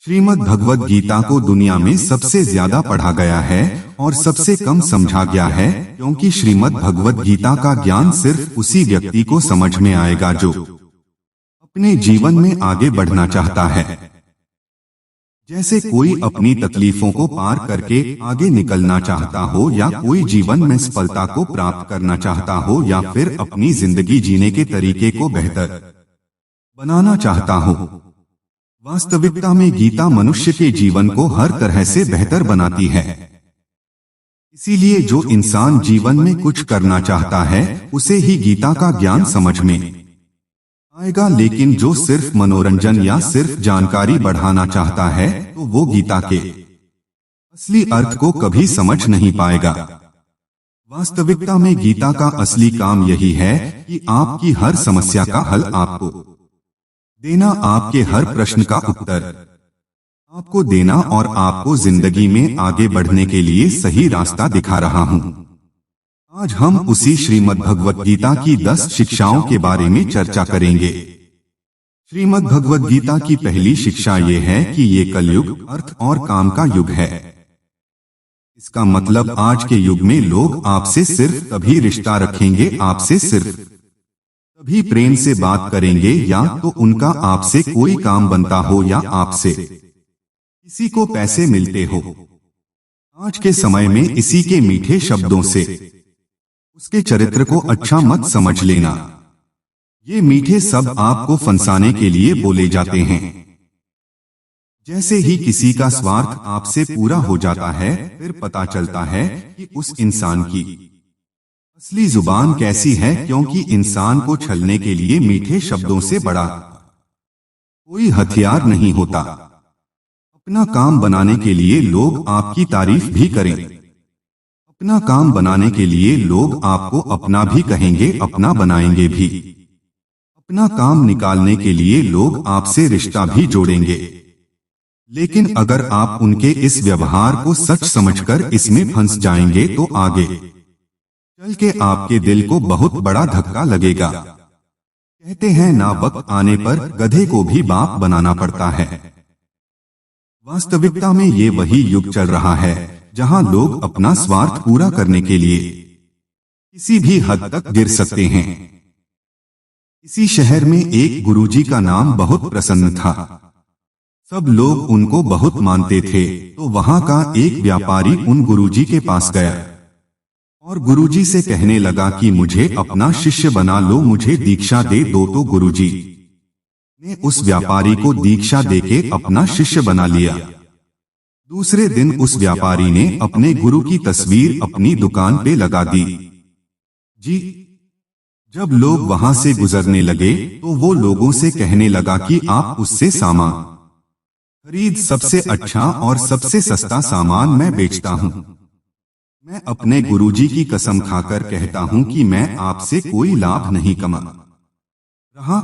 श्रीमद् भगवद गीता को दुनिया में सबसे ज्यादा पढ़ा गया है और सबसे कम समझा गया है, क्योंकि श्रीमद् भगवद गीता का ज्ञान सिर्फ उसी व्यक्ति को समझ में आएगा जो अपने जीवन में आगे बढ़ना चाहता है। जैसे कोई अपनी तकलीफों को पार करके आगे निकलना चाहता हो, या कोई जीवन में सफलता को प्राप्त करना चाहता हो, या फिर अपनी जिंदगी जीने के तरीके को बेहतर बनाना चाहता हो। वास्तविकता में गीता मनुष्य के जीवन को हर तरह से बेहतर बनाती है। इसीलिए जो इंसान जीवन में कुछ करना चाहता है उसे ही गीता का ज्ञान समझ में आएगा, लेकिन जो सिर्फ मनोरंजन या सिर्फ जानकारी बढ़ाना चाहता है तो वो गीता के असली अर्थ को कभी समझ नहीं पाएगा। वास्तविकता में गीता का असली काम यही है कि आपकी हर समस्या का हल आपको देना, आपके हर प्रश्न का उत्तर आपको देना और आपको जिंदगी में आगे बढ़ने के लिए सही रास्ता दिखा रहा हूँ। आज हम उसी श्रीमद् भगवद गीता की 10 शिक्षाओं के बारे में चर्चा करेंगे। श्रीमद् भगवद गीता की पहली शिक्षा ये है कि ये कलयुग अर्थ और काम का युग है। इसका मतलब आज के युग में लोग आपसे सिर्फ तभी रिश्ता रखेंगे, आपसे सिर्फ तभी प्रेम से बात करेंगे, या तो उनका आपसे कोई काम बनता हो या आपसे किसी को पैसे मिलते हो। आज के समय में इसी के मीठे शब्दों से उसके चरित्र को अच्छा मत समझ लेना। ये मीठे शब्द आपको फंसाने के लिए बोले जाते हैं। जैसे ही किसी का स्वार्थ आपसे पूरा हो जाता है, फिर पता चलता है कि उस इंसान की असली जुबान कैसी है, क्योंकि इंसान को छलने के लिए मीठे शब्दों से बड़ा कोई हथियार नहीं होता। अपना काम बनाने के लिए लोग आपकी तारीफ भी करें, अपना काम बनाने के लिए लोग आपको अपना भी कहेंगे, अपना बनाएंगे भी। अपना काम निकालने के लिए लोग आपसे रिश्ता भी जोड़ेंगे। लेकिन अगर आप उनके इस व्यवहार को सच समझकर इसमें फंस जाएंगे तो आगे चल के आपके दिल को बहुत बड़ा धक्का लगेगा। कहते हैं ना, वक्त आने पर गधे को भी बाप बनाना पड़ता है। वास्तविकता में ये वही युग चल रहा है जहां लोग अपना स्वार्थ पूरा करने के लिए किसी भी हद तक गिर सकते हैं। इसी शहर में एक गुरुजी का नाम बहुत प्रसन्न था। सब लोग उनको बहुत मानते थे, तो वहां का एक व्यापारी उन गुरुजी के पास गया और गुरुजी से कहने लगा कि मुझे अपना शिष्य बना लो, मुझे दीक्षा दे दो। तो गुरुजी ने उस व्यापारी को दीक्षा देके अपना शिष्य बना लिया। दूसरे दिन उस व्यापारी ने अपने गुरु की तस्वीर अपनी दुकान पे लगा दी। जब लोग वहां से गुजरने लगे तो वो लोगों से कहने लगा कि आप उससे सामान खरीद, सबसे अच्छा और सबसे सस्ता सामान मैं बेचता हूँ। मैं अपने गुरुजी की कसम खाकर कहता हूं कि मैं आपसे कोई लाभ नहीं कमा रहा।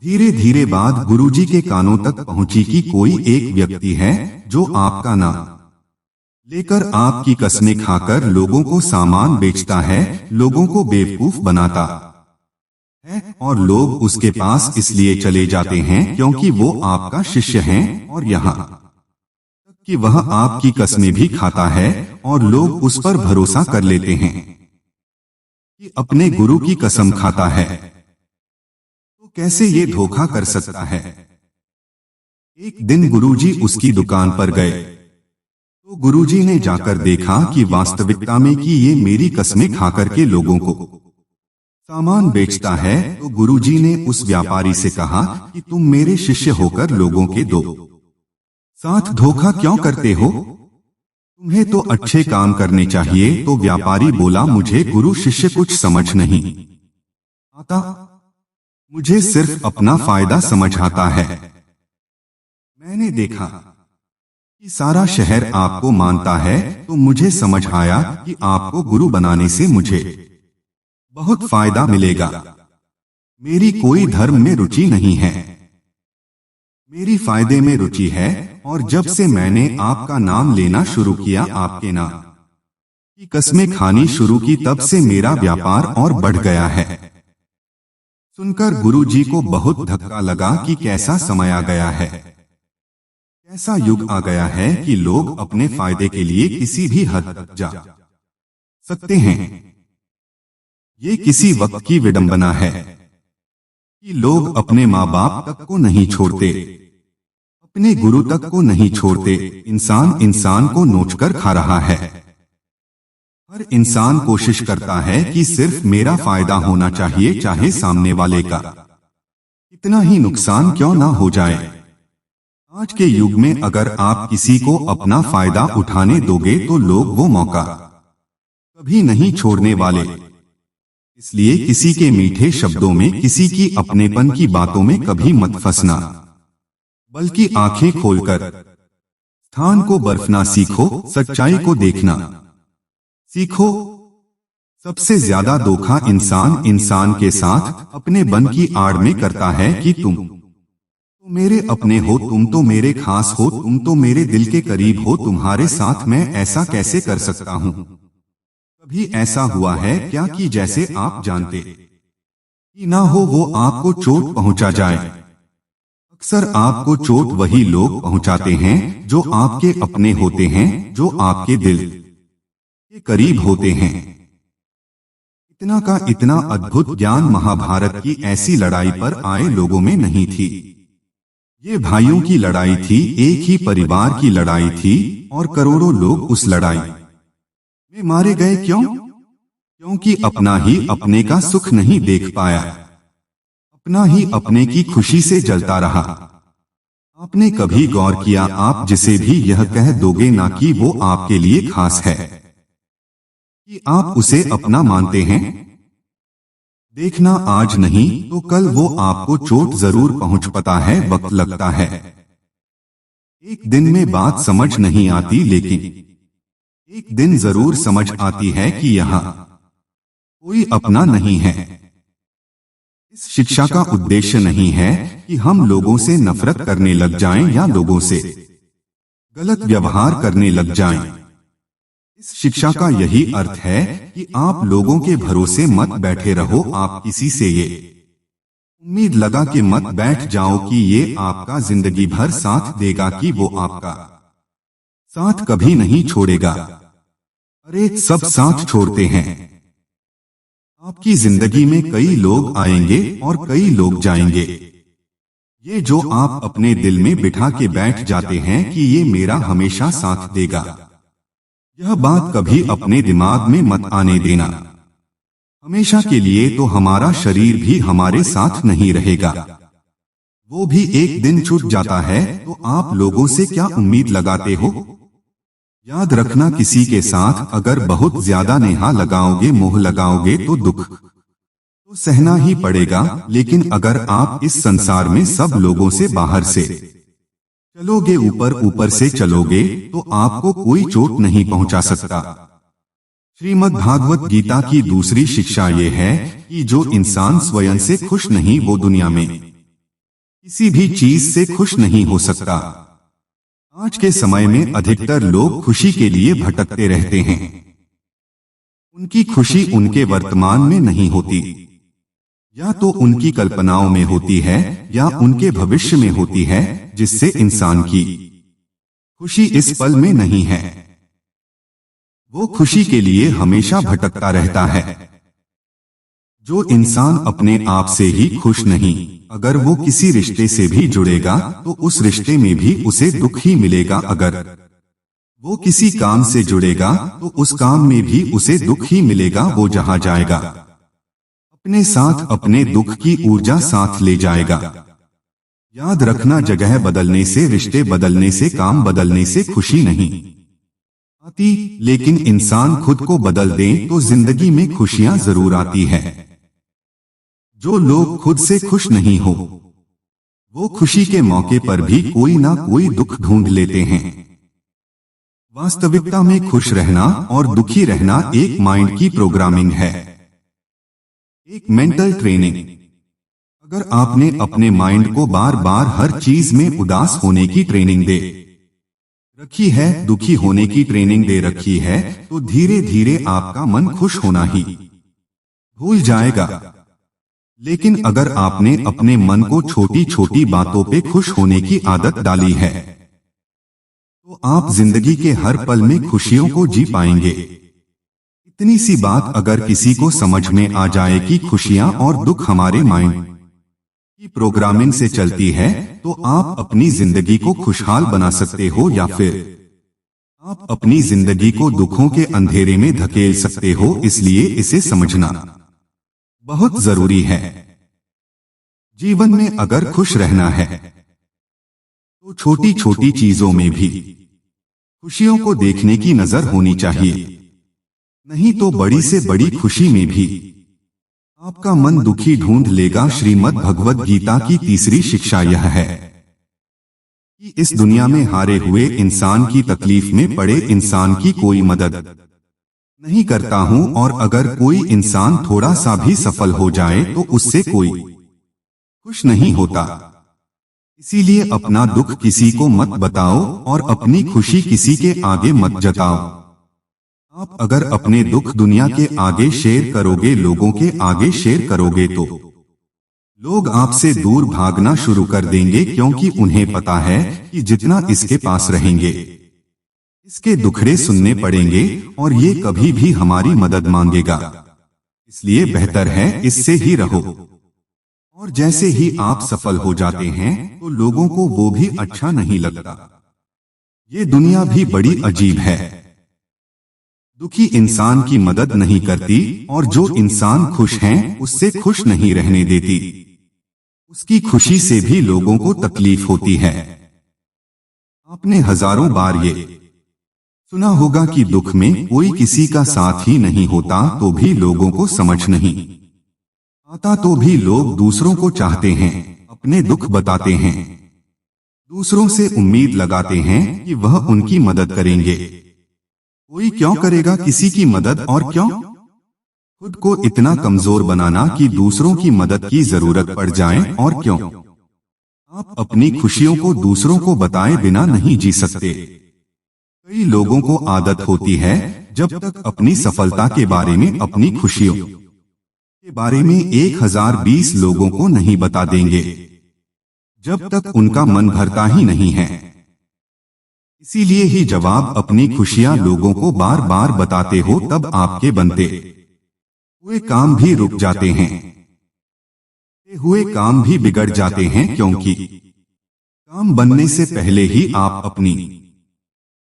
धीरे धीरे बात गुरुजी के कानों तक पहुंची कि कोई एक व्यक्ति है जो आपका नाम लेकर आपकी कस्में खाकर लोगों को सामान बेचता है, लोगों को बेवकूफ बनाता है, और लोग उसके पास इसलिए चले जाते हैं क्योंकि वो आपका शिष्य है, और यहाँ कि वह आपकी कस्में भी खाता है और लोग उस पर भरोसा कर लेते हैं कि अपने गुरु की कसम खाता है। तो कैसे ये धोखा कर सकता है? एक दिन गुरुजी उसकी दुकान पर गए तो गुरुजी ने जाकर देखा कि वास्तविकता में कि ये मेरी कस्में खाकर के लोगों को सामान बेचता है। तो गुरुजी ने उस व्यापारी से कहा कि तुम मेरे शिष्य होकर लोगों के दो साथ धोखा क्यों करते हो? तुम्हें तो अच्छे काम करने चाहिए। तो व्यापारी बोला, मुझे गुरु शिष्य कुछ समझ नहीं आता, मुझे सिर्फ अपना फायदा समझ आता है। मैंने देखा कि सारा शहर आपको मानता है, तो मुझे समझ आया कि आपको गुरु बनाने से मुझे बहुत फायदा मिलेगा। मेरी कोई धर्म में रुचि नहीं है, मेरी फायदे में रुचि है, और जब से मैंने आपका नाम लेना शुरू किया, आपके नाम की कस्में खानी शुरू की, तब से मेरा व्यापार और बढ़ गया है। सुनकर गुरुजी को बहुत धक्का लगा कि कैसा समय आ गया है। ऐसा युग आ गया है कि लोग अपने फायदे के लिए किसी भी हद तक जा सकते हैं। ये किसी वक्त की विडंबना है कि लोग अपने माँ बाप तक को नहीं छोड़ते, अपने गुरु तक को नहीं छोड़ते। इंसान इंसान को नोचकर खा रहा है। हर इंसान कोशिश करता है कि सिर्फ मेरा फायदा होना चाहिए, चाहे सामने वाले का इतना ही नुकसान क्यों ना हो जाए। आज के युग में अगर आप किसी को अपना फायदा उठाने दोगे तो लोग वो मौका कभी नहीं छोड़ने वाले। इसलिए किसी के मीठे शब्दों में, किसी की अपनेपन की बातों में कभी मत फंसना, बल्कि आंखें खोलकर स्थान को बर्फना सीखो, सच्चाई को देखना सीखो। सबसे ज्यादा धोखा इंसान इंसान के साथ अपने बन की आड़ में करता है कि तुम तो मेरे अपने हो, तुम तो मेरे खास हो, तुम तो मेरे दिल के करीब हो, तुम्हारे साथ मैं ऐसा कैसे कर सकता हूँ। कभी ऐसा हुआ है क्या कि जैसे आप जानते कि ना हो वो आपको चोट पहुंचा जाए। अक्सर आपको चोट वही लोग पहुंचाते हैं जो आपके अपने होते हैं, जो आपके दिल के करीब होते हैं। इतना का इतना अद्भुत ज्ञान महाभारत की ऐसी लड़ाई पर आए लोगों में नहीं थी। ये भाइयों की लड़ाई थी, एक ही परिवार की लड़ाई थी, और करोड़ों लोग उस लड़ाई में मारे गए। क्यों? क्योंकि अपना ही अपने का सुख नहीं देख पाया, अपना ही अपने की खुशी से जलता रहा। आपने कभी गौर किया, आप जिसे भी यह कह दोगे ना कि वो आपके लिए खास है, कि आप उसे अपना मानते हैं, देखना आज नहीं तो कल वो आपको चोट जरूर पहुंच पाता है, वक्त लगता है। एक दिन में बात समझ नहीं आती, लेकिन एक दिन जरूर समझ आती है कि यहाँ कोई अपना नहीं है। इस शिक्षा का उद्देश्य नहीं है कि हम लोगों से नफरत करने लग जाएं या लोगों से गलत व्यवहार करने लग जाएं। इस शिक्षा का यही अर्थ है कि आप लोगों के भरोसे मत बैठे रहो। आप किसी से ये उम्मीद लगा के मत बैठ जाओ कि ये आपका जिंदगी भर साथ देगा, कि वो आपका साथ कभी नहीं छोड़ेगा। अरे सब साथ छोड़ते हैं। आपकी जिंदगी में कई लोग आएंगे और कई लोग जाएंगे। ये जो आप अपने दिल में बिठा के बैठ जाते हैं कि ये मेरा हमेशा साथ देगा, यह बात कभी अपने दिमाग में मत आने देना। हमेशा के लिए तो हमारा शरीर भी हमारे साथ नहीं रहेगा, वो भी एक दिन छूट जाता है। तो आप लोगों से क्या उम्मीद लगाते हो? याद रखना, किसी के साथ अगर बहुत ज्यादा नेहा लगाओगे, मोह लगाओगे तो दुख तो सहना ही पड़ेगा। लेकिन अगर आप इस संसार में सब लोगों से बाहर से चलोगे, ऊपर ऊपर से चलोगे, तो आपको कोई चोट नहीं पहुंचा सकता। श्रीमद् भागवत गीता की दूसरी शिक्षा ये है कि जो इंसान स्वयं से खुश नहीं, वो दुनिया में किसी भी चीज से खुश नहीं हो सकता। आज के समय में अधिकतर लोग खुशी के लिए भटकते रहते हैं। उनकी खुशी उनके वर्तमान में नहीं होती, या तो उनकी कल्पनाओं में होती है या उनके भविष्य में होती है, जिससे इंसान की खुशी इस पल में नहीं है। वो खुशी के लिए हमेशा भटकता रहता है। जो इंसान अपने आप से ही खुश नहीं, अगर वो किसी रिश्ते से भी जुड़ेगा तो उस रिश्ते में भी उसे दुख ही मिलेगा। अगर वो किसी काम से जुड़ेगा तो उस काम में भी उसे दुख ही मिलेगा। वो जहां जाएगा अपने साथ अपने दुख की ऊर्जा साथ ले जाएगा। याद रखना, जगह बदलने से, रिश्ते बदलने से, काम बदलने से खुशी नहीं आती, लेकिन इंसान खुद को बदल दे तो जिंदगी में खुशियां जरूर आती है। जो लोग खुद से खुश नहीं हो, वो खुशी के मौके पर भी कोई ना कोई दुख ढूंढ लेते हैं। वास्तविकता में खुश रहना और दुखी रहना एक माइंड की प्रोग्रामिंग है, एक मेंटल ट्रेनिंग। अगर आपने अपने माइंड को बार बार हर चीज में उदास होने की ट्रेनिंग दे रखी है, दुखी होने की ट्रेनिंग दे रखी है, तो धीरे धीरे आपका मन खुश होना ही भूल जाएगा। लेकिन अगर आपने अपने मन को छोटी छोटी बातों पे खुश होने की आदत डाली है, तो आप जिंदगी के हर पल में खुशियों को जी पाएंगे। इतनी सी बात अगर किसी को समझ में आ जाए कि खुशियां और दुख हमारे माइंड की प्रोग्रामिंग से चलती है, तो आप अपनी जिंदगी को खुशहाल बना सकते हो या फिर आप अपनी जिंदगी को दुखों के अंधेरे में धकेल सकते हो। इसलिए इसे समझना बहुत जरूरी है। जीवन में अगर खुश रहना है तो छोटी छोटी चीजों में भी खुशियों को देखने की नजर होनी चाहिए, नहीं तो बड़ी से बड़ी खुशी में भी आपका मन दुखी ढूंढ लेगा। श्रीमद् भगवद गीता की तीसरी शिक्षा यह है कि इस दुनिया में हारे हुए इंसान की तकलीफ में पड़े इंसान की कोई मदद नहीं करता हूं, और अगर कोई इंसान थोड़ा सा भी सफल हो जाए तो उससे कोई खुश नहीं होता। इसीलिए अपना दुख किसी को मत बताओ और अपनी खुशी किसी के आगे मत जताओ। आप अगर अपने दुख दुनिया के आगे शेयर करोगे, लोगों के आगे शेयर करोगे, तो लोग आपसे दूर भागना शुरू कर देंगे, क्योंकि उन्हें पता है कि जितना इसके पास रहेंगे इसके दुखड़े सुनने पड़ेंगे और ये कभी भी हमारी मदद मांगेगा। इसलिए बेहतर है इससे ही रहो। और जैसे ही आप सफल हो जाते हैं तो लोगों को वो भी अच्छा नहीं लगता। ये दुनिया भी बड़ी अजीब है। दुखी इंसान की मदद नहीं करती और जो इंसान खुश हैं उससे खुश नहीं रहने देती। उसकी खुशी से भी लोगों को तकलीफ होती है। आपने हजारों बार ये सुना होगा कि दुख में कोई किसी का साथ ही नहीं होता, तो भी लोगों को समझ नहीं आता, तो भी लोग दूसरों को चाहते हैं, अपने दुख बताते हैं, दूसरों से उम्मीद लगाते हैं कि वह उनकी मदद करेंगे। कोई क्यों करेगा किसी की मदद, और क्यों खुद को इतना कमजोर बनाना कि दूसरों की मदद की जरूरत पड़ जाए, और क्यों आप अपनी खुशियों को दूसरों को बताए बिना नहीं जी सकते। कई लोगों को आदत होती है जब तक अपनी सफलता के बारे में, अपनी खुशियों के बारे में 1020 लोगों को नहीं बता देंगे जब तक उनका मन भरता ही नहीं है। इसीलिए ही जवाब अपनी खुशियां लोगों को बार बार बताते हो तब आपके बनते हुए काम भी रुक जाते हैं, हुए काम भी बिगड़ जाते हैं, क्योंकि काम बनने से पहले ही आप अपनी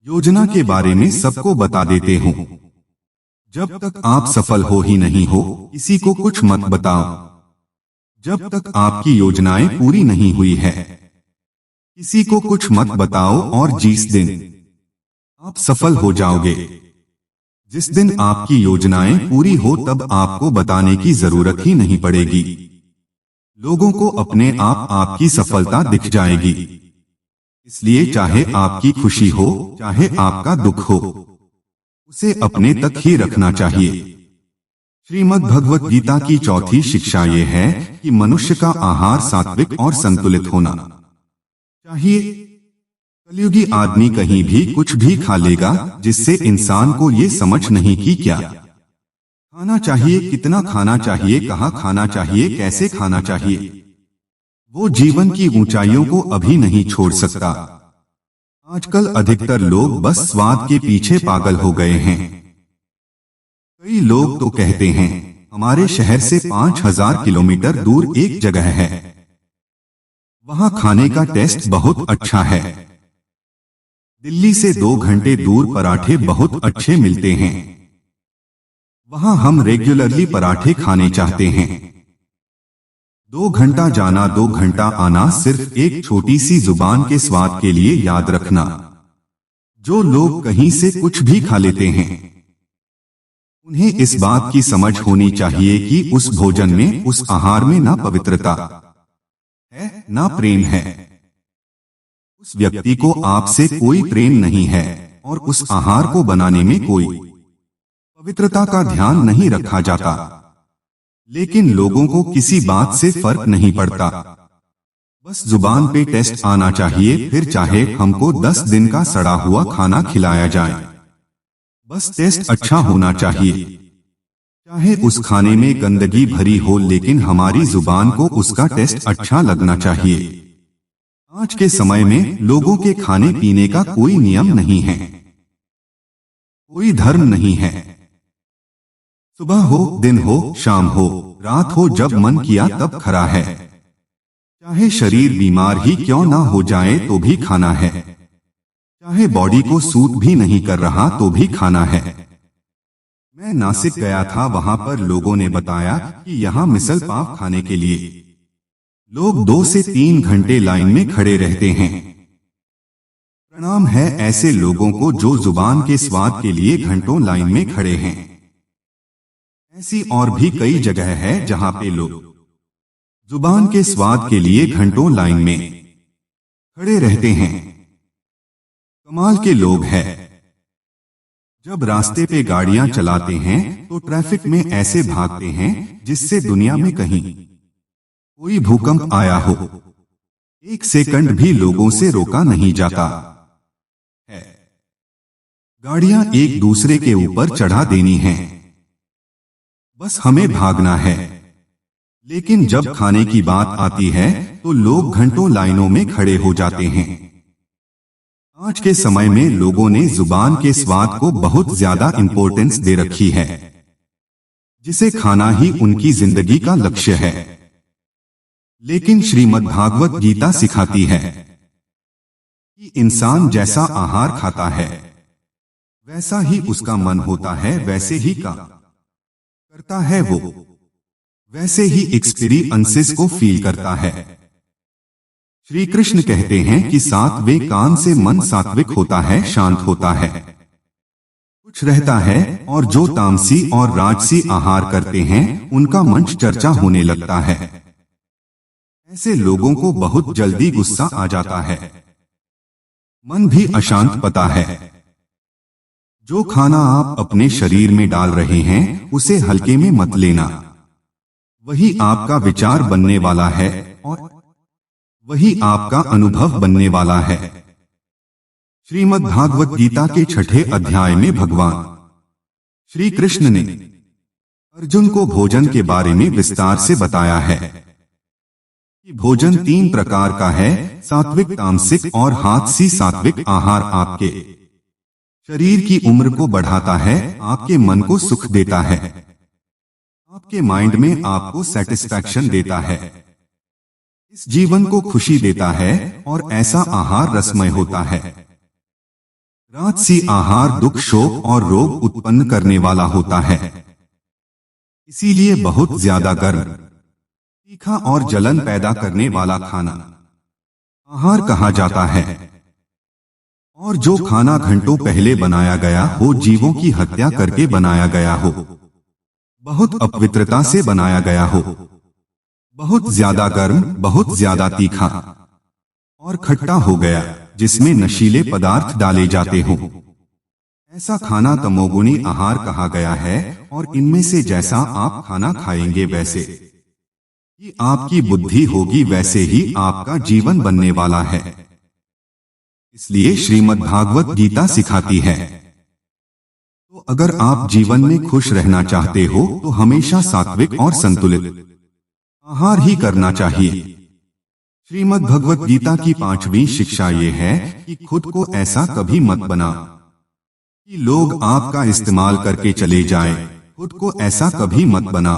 योजना के बारे में सबको बता देते हो। जब तक आप सफल हो ही नहीं हो, किसी को कुछ मत बताओ। जब तक आपकी योजनाएं पूरी नहीं हुई है, किसी को कुछ मत बताओ। और जिस दिन आप सफल हो जाओगे, जिस दिन आपकी योजनाएं पूरी हो, तब आपको बताने की जरूरत ही नहीं पड़ेगी। लोगों को अपने आप आपकी सफलता दिख जाएगी। इसलिए चाहे आपकी खुशी हो, चाहे आपका दुख हो, उसे अपने तक ही रखना चाहिए। श्रीमद् भगवद गीता की चौथी शिक्षा ये है कि मनुष्य का आहार सात्विक और संतुलित होना चाहिए। कलयुगी आदमी कहीं भी कुछ भी खा लेगा, जिससे इंसान को ये समझ नहीं कि क्या खाना चाहिए, कितना खाना चाहिए, कहाँ खाना चाहिए, कैसे खाना चाहिए। वो जीवन की ऊंचाइयों को अभी नहीं छोड़ सकता। आजकल अधिकतर लोग बस स्वाद के पीछे पागल हो गए हैं। कई लोग तो कहते हैं हमारे शहर से 5000 किलोमीटर दूर एक जगह है, वहां खाने का टेस्ट बहुत अच्छा है। दिल्ली से 2 घंटे दूर पराठे बहुत अच्छे मिलते हैं, वहां हम रेगुलरली पराठे खाने चाहते हैं। 2 घंटा जाना 2 घंटा आना सिर्फ एक छोटी सी जुबान के स्वाद के लिए। याद रखना, जो लोग कहीं से कुछ भी खा लेते हैं, उन्हें इस बात की समझ होनी चाहिए कि उस भोजन में, उस आहार में ना पवित्रता है, ना प्रेम है। उस व्यक्ति को आपसे कोई प्रेम नहीं है और उस आहार को बनाने में कोई पवित्रता का ध्यान नहीं रखा जाता। लेकिन लोगों को किसी बात से फर्क नहीं पड़ता, बस जुबान पे टेस्ट आना चाहिए। फिर चाहे हमको 10 दिन का सड़ा हुआ खाना खिलाया जाए, बस टेस्ट अच्छा होना चाहिए। चाहे उस खाने में गंदगी भरी हो, लेकिन हमारी जुबान को उसका टेस्ट अच्छा लगना चाहिए। आज के समय में लोगों के खाने पीने का कोई नियम नहीं है, कोई धर्म नहीं है। सुबह हो, दिन हो, शाम हो, रात हो, जब मन किया तब खरा है। चाहे शरीर बीमार ही क्यों ना हो जाए तो भी खाना है, चाहे बॉडी को सूट भी नहीं कर रहा तो भी खाना है। मैं नासिक गया था, वहां पर लोगों ने बताया कि यहाँ मिसल पाव खाने के लिए लोग 2 से 3 घंटे लाइन में खड़े रहते हैं। प्रणाम है ऐसे लोगों को जो जुबान के स्वाद के लिए घंटों लाइन में खड़े हैं। ऐसी और भी कई जगह है जहां पे लोग जुबान के स्वाद के लिए घंटों लाइन में खड़े रहते हैं। कमाल के लोग हैं। जब रास्ते पे गाड़ियां चलाते हैं तो ट्रैफिक में ऐसे भागते हैं जिससे दुनिया में कहीं कोई भूकंप आया हो, 1 सेकंड भी लोगों से रोका नहीं जाता है। गाड़ियां एक दूसरे के ऊपर चढ़ा देनी है, बस हमें भागना है। लेकिन जब खाने की बात आती है तो लोग घंटों लाइनों में खड़े हो जाते हैं। आज के समय में लोगों ने जुबान के स्वाद को बहुत ज्यादा इंपॉर्टेंस दे रखी है, जिसे खाना ही उनकी जिंदगी का लक्ष्य है। लेकिन श्रीमद् भागवत गीता सिखाती है कि इंसान जैसा आहार खाता है वैसा ही उसका मन होता है, वैसे ही काम करता है वो, वैसे ही एक्सपीरियंसेस को फील करता है। श्री कृष्ण कहते हैं कि सात्विक कान से मन सात्विक होता है, शांत होता है, कुछ रहता है, और जो तामसी और राजसी आहार करते हैं उनका मन चर्चा होने लगता है। ऐसे लोगों को बहुत जल्दी गुस्सा आ जाता है, मन भी अशांत पता है। जो खाना आप अपने शरीर में डाल रहे हैं उसे हल्के में मत लेना, वही आपका विचार बनने वाला है और वही आपका अनुभव बनने वाला है। श्रीमद् भागवत गीता के 6ठे अध्याय में भगवान श्री कृष्ण ने अर्जुन को भोजन के बारे में विस्तार से बताया है कि भोजन 3 प्रकार का है, सात्विक, तामसिक और राजसी। सात्विक आहार आपके शरीर की उम्र को बढ़ाता है, आपके मन को सुख देता है, आपके माइंड में आपको सेटिस्फैक्शन देता है, इस जीवन को खुशी देता है और ऐसा आहार रसमय होता है। राजसी आहार दुख, शोक और रोग उत्पन्न करने वाला होता है, इसीलिए बहुत ज्यादा गर्म, तीखा और जलन पैदा करने वाला खाना आहार कहा जाता है। और जो खाना घंटों पहले बनाया गया हो, जीवों की हत्या करके बनाया गया हो, बहुत अपवित्रता से बनाया गया हो, बहुत ज्यादा गर्म, बहुत ज्यादा तीखा और खट्टा हो गया, जिसमें नशीले पदार्थ डाले जाते हों, ऐसा खाना तमोगुणी आहार कहा गया है। और इनमें से जैसा आप खाना खाएंगे वैसे ही आपकी बुद्धि होगी, वैसे ही आपका जीवन बनने वाला है। इसलिए श्रीमद् भागवत गीता सिखाती है, तो अगर आप जीवन में खुश रहना चाहते हो तो हमेशा सात्विक और संतुलित आहार ही करना चाहिए। श्रीमद् भगवत गीता की 5वीं शिक्षा ये है कि खुद को ऐसा कभी मत बना कि लोग आपका इस्तेमाल करके चले जाएं। खुद को ऐसा कभी मत बना